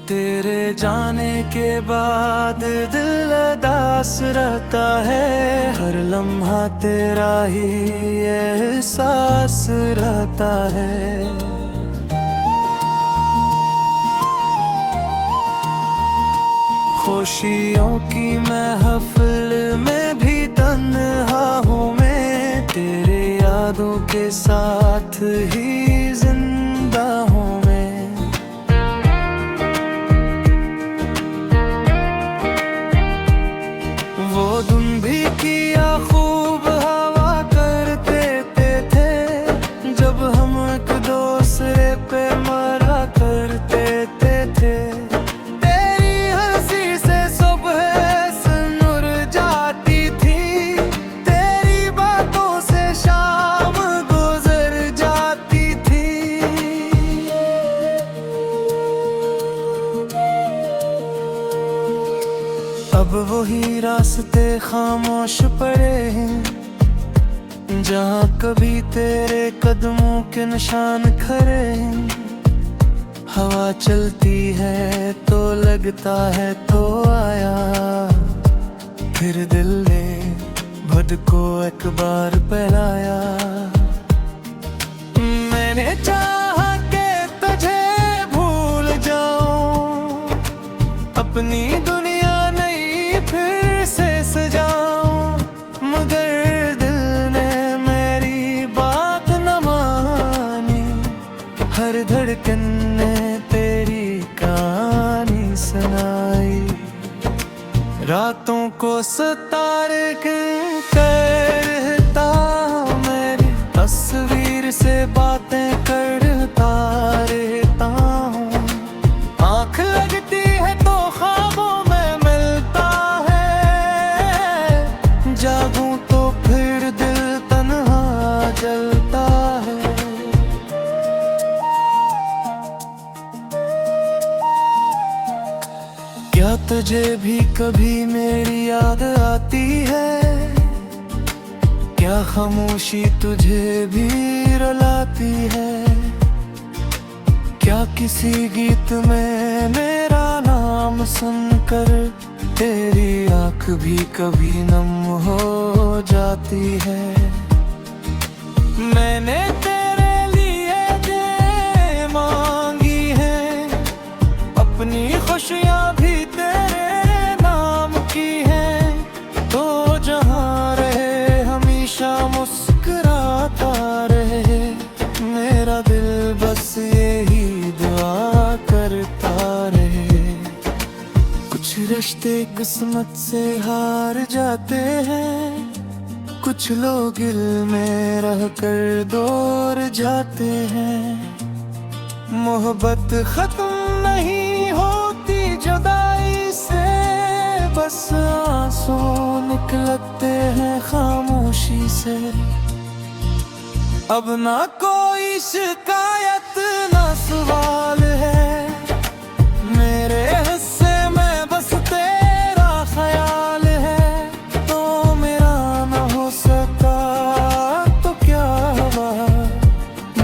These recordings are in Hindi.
तेरे जाने के बाद दिल उदास रहता है। हर लम्हा तेरा ही एहसास रहता है। खुशियों की महफिल में भी तन्हा हूँ मैं, तेरे यादों के साथ ही जिंदा हूँ मैं। वो दिन भी किया खूब हवा कर देते थे, जब हम एक दूसरे पे मरा करते थे। तेरी हंसी से सुबह सुनुर जाती थी, तेरी बातों से शाम गुजर जाती थी। अब वही रास्ते खामोश पड़े हैं, जहाँ कभी तेरे कदमों के निशान खड़े हैं। हवा चलती है तो लगता है तो आया, फिर दिल ने भद को एक बार पहलाया। मैंने चाहा कि तुझे भूल जाऊं, अपनी दुनिया नई फिर से सजाऊं, मगर दिल ने मेरी बात न मानी। हर धड़कन ने तेरी कहानी सुनाई, रातों को सितारे करता, मेरी तस्वीर से बातें करता रहता हूँ। आँख लगती है तो ख्वाबों में मिलता है, जागूं तो फिर दिल तन्हा जलता है। क्या तुझे भी कभी मेरी याद आती है? क्या खामोशी तुझे भी रुलाती है? क्या किसी गीत में मेरा नाम सुनकर तेरी आँख भी कभी नम हो जाती है? मैंने तेरे लिए ये मांगी है, अपनी खुशियाँ भी तेरे नाम की हैं। तो जहाँ रहे हमेशा मुस्कुराता रहे, मेरा दिल बस यही दुआ करता रहे। कुछ रिश्ते किस्मत से हार जाते हैं, कुछ लोग दिल में रह कर दूर जाते हैं। मोहब्बत खत्म नहीं होती जुदाई से, बस आंसू निकलते हैं खामोशी से। अब ना कोई शिकायत ना सवाल है, मेरे हिस्से में बस तेरा ख्याल है। तो मेरा ना हो सका तो क्या हुआ,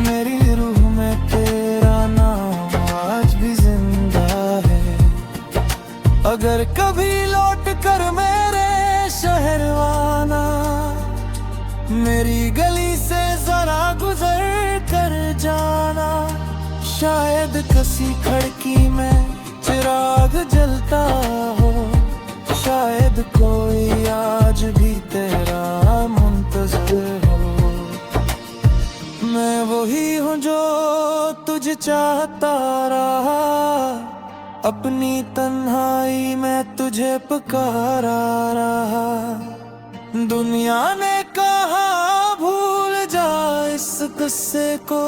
मेरी रूह में तेरा नाम आज भी जिंदा है। अगर कभी लौट कर मेरे शहर आना, मेरी गली से जरा गुजर कर जाना। शायद किसी खिड़की में चिराग जलता हो, शायद कोई आज भी तेरा मुंतज़िर हो। मैं वही हूँ जो तुझे चाहता रहा, अपनी तन्हाई में तुझे पुकारा रहा। दुनिया ने कहा भूल जा इस किस्से को,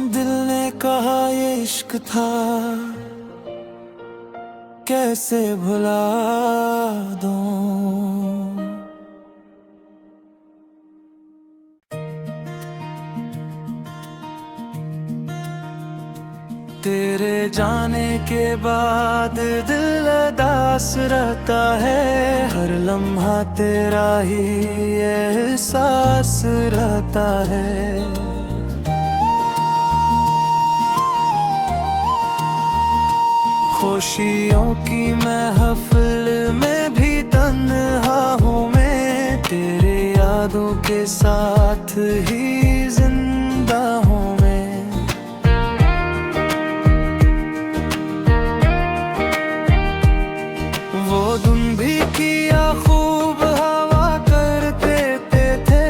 दिल ने कहा ये इश्क था, कैसे भुला दूं। तेरे जाने के बाद दिल उदास रहता है। हर लम्हा तेरा ही एहसास रहता है। खुशियों की महफिल में भी तन्हा हूँ मैं, तेरे यादों के साथ ही जिंदा हूँ मैं। वो दिन भी किया खूब हवा कर देते थे,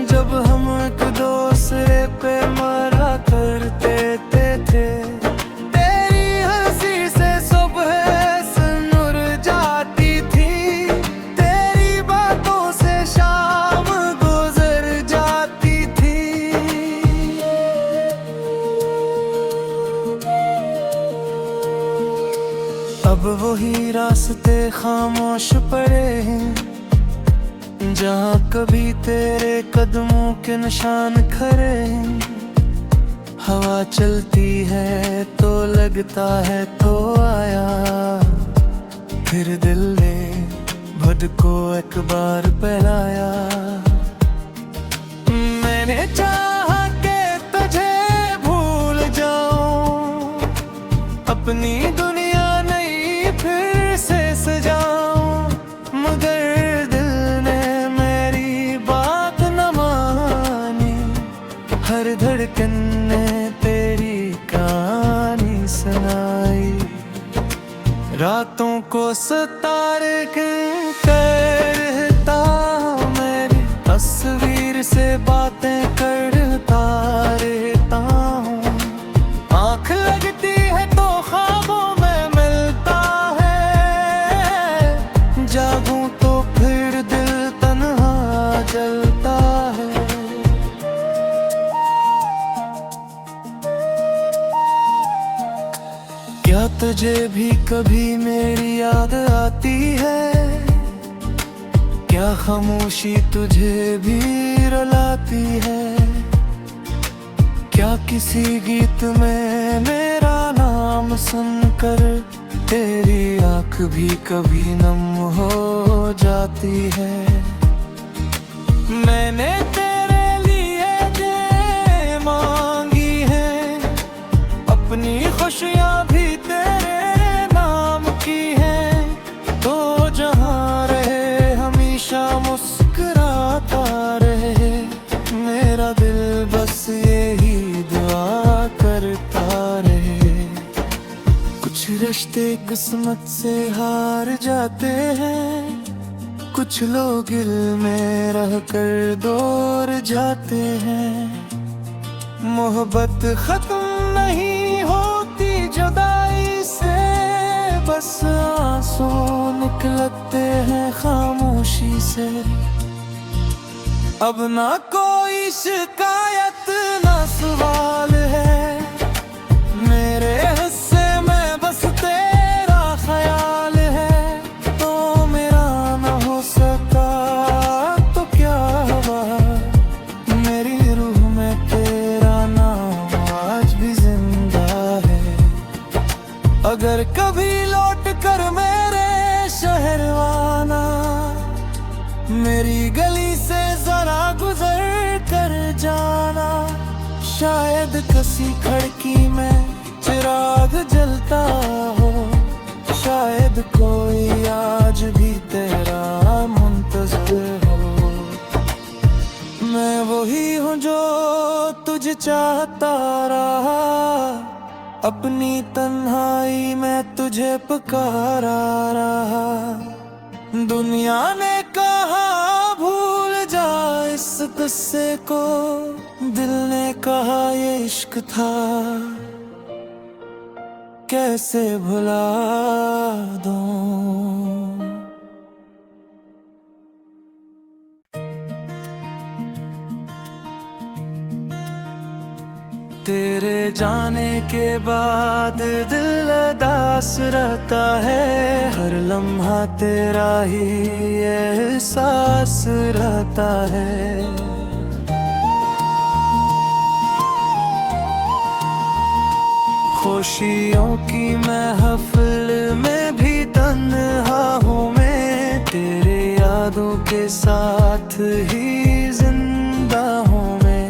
जब हम एक दूसरे पे मरा करते थे। अब वही रास्ते खामोश पड़े हैं, जहाँ कभी तेरे कदमों के निशान खड़े हैं। हवा चलती है तो लगता है तो आया, फिर दिल ने भद को एक बार पहलाया। मैंने चाहा कि तुझे भूल जाऊं, अपनी दुनिया फिर से सजाऊं, मगर दिल ने मेरी बात न मानी। हर धड़कन ने तेरी कहानी सुनाई, रातों को सितारे करता मेरी तस्वीर से बातें करता रहता हूँ। आँख लगती है तो ख्वाबों में मिलता है, जागूं तो फिर दिल तन्हा जलता है। क्या तुझे भी कभी मेरी याद आती है? क्या खामोशी तुझे भी रुलाती है? क्या किसी गीत में मेरा नाम सुनकर तेरी आँख भी कभी नम हो जाती है? मैंने तेरे लिए जे मांगी है, अपनी खुशियाँ भी तेरे नाम की हैं। तो जहाँ रहे हमेशा मुस्कुराता रहे, मेरा दिल बस यही दुआ करता रहे। कुछ रिश्ते किस्मत से हार जाते हैं, कुछ लोग दिल में रह कर दूर जाते हैं। मोहब्बत खत्म नहीं होती जुदाई से, बस आंसू निकलते हैं खामोशी से। अब ना कोई शिकायत ना सवाल है, मेरे हिस्से में बस तेरा ख्याल है। तो मेरा ना हो सका तो क्या हुआ, मेरी रूह में तेरा नाम आज भी जिंदा है। अगर कभी लौट कर मेरे शहर आना, मेरी गली से जरा गुजर कर जाना। शायद किसी खिड़की में चिराग जलता हो, शायद कोई आज भी तेरा मुंतज़िर हो। मैं वही हूँ जो तुझे चाहता रहा, अपनी तन्हाई में तुझे पुकारा रहा। दुनिया ने कहा भूल जा इस किस्से को, दिल ने कहा ये इश्क था, कैसे भुला दूं। तेरे जाने के बाद दिल उदास रहता है, हर लम्हा तेरा ही एहसास रहता है। खुशियों की महफिल में भी तन्हा हूँ मैं, तेरे यादों के साथ ही जिंदा हूँ मैं।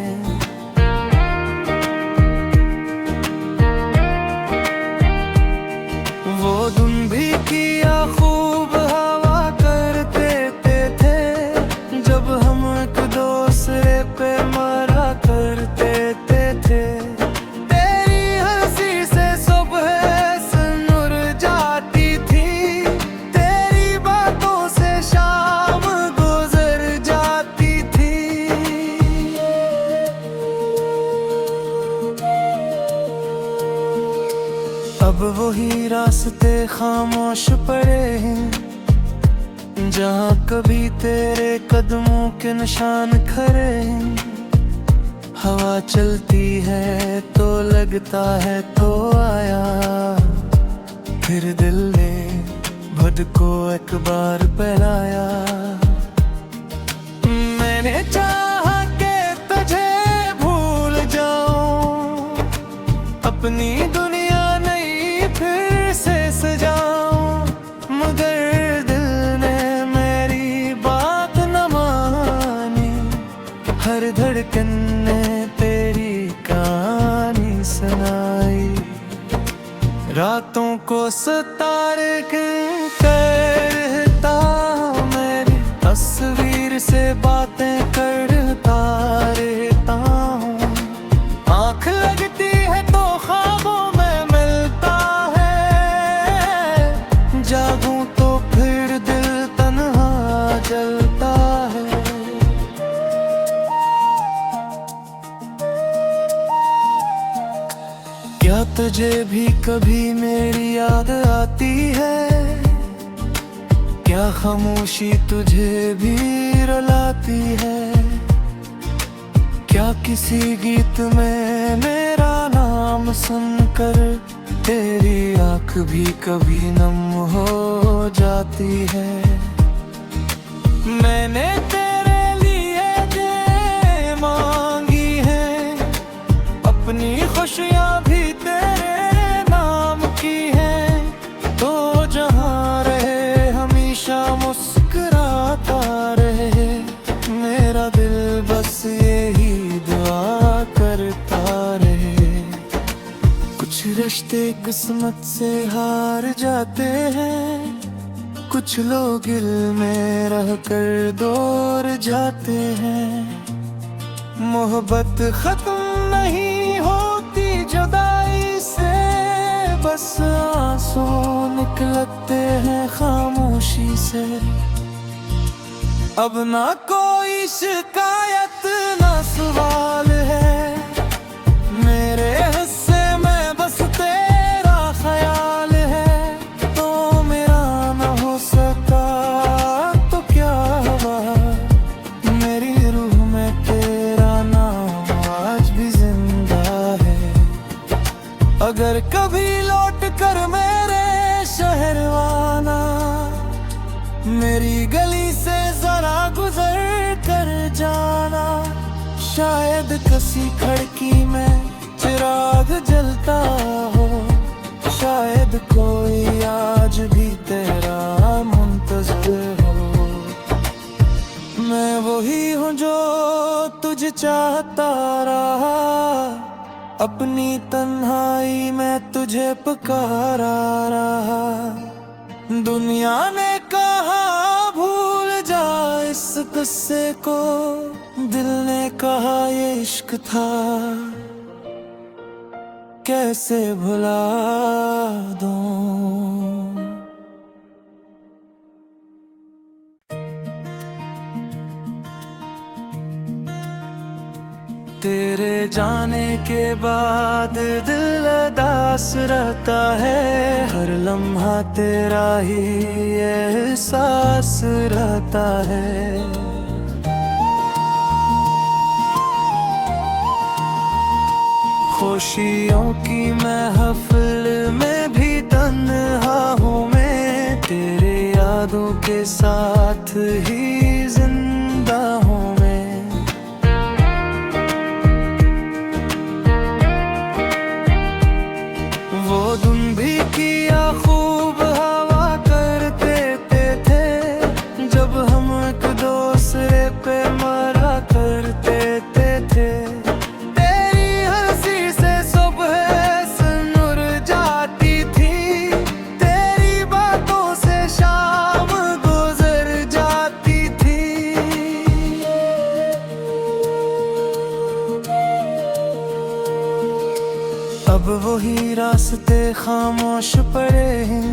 अब वही रास्ते खामोश पड़े हैं जहाँ कभी तेरे कदमों के निशान खड़े हैं। हवा चलती है तो लगता है तो आया, फिर दिल ने भद को एक बार पहलाया। मैंने चाहा कि तुझे भूल जाऊं, अपनी दुनिया नई फिर से सजाऊं, मगर दिल ने मेरी बात न मानी। हर धड़कन ने तेरी कहानी सुनाई, रातों को सितारे करता मेरी तस्वीर से बातें करता रहता हूँ। आँख लगती है तो ख्वाबों में मिलता है, जागूं तो फिर दिल तन्हा जलता है। क्या तुझे भी कभी मेरी याद आती है? क्या खामोशी तुझे भी रुलाती है? क्या किसी गीत में मेरा नाम सुनकर तेरी आँख भी कभी नम हो जाती है? मैंने तेरे लिए ये मांगी है, अपनी खुशियाँ भी तेरे नाम की हैं। तो जहाँ रहे हमेशा मुस्कुराता रहे, मेरा दिल बस यही दुआ करता रहे। कुछ रिश्ते किस्मत से हार जाते हैं, कुछ लोग दिल में रह कर दूर जाते हैं। मोहब्बत खत्म नहीं होती जुदाई से, बस आंसू निकलते हैं खामोशी से। अब ना कोई शिकायत ना सवाल है, मेरे हिस्से में बस तेरा ख्याल है। तो मेरा ना हो सका तो क्या हुआ, मेरी रूह में तेरा नाम आज भी जिंदा है। अगर कभी लौट कर मेरे शहर आना, मेरी गली से जरा गुजर कर जाना। शायद किसी खिड़की में चिराग जलता हो, शायद कोई आज भी तेरा मुंतज़िर हो। मैं वही हूँ जो तुझे चाहता रहा, अपनी तन्हाई में तुझे पुकारा रहा। दुनिया ने कहा भूल जा इस किस्से को, दिल ने कहा ये इश्क था, कैसे भुला दूं। तेरे जाने के बाद दिल उदास रहता है, हर लम्हा तेरा ही एहसास रहता है। खुशियों की महफिल में भी तन्हा हूँ मैं, तेरे यादों के साथ ही जिंदा हूँ मैं। वो दिन भी किया खूब हवा करते थे, जब हम एक दूसरे पे मरा करते थे। तेरी हंसी से सुबह सुनुर जाती थी, तेरी बातों से शाम गुजर जाती थी। अब वही रास्ते खामोश पड़े हैं।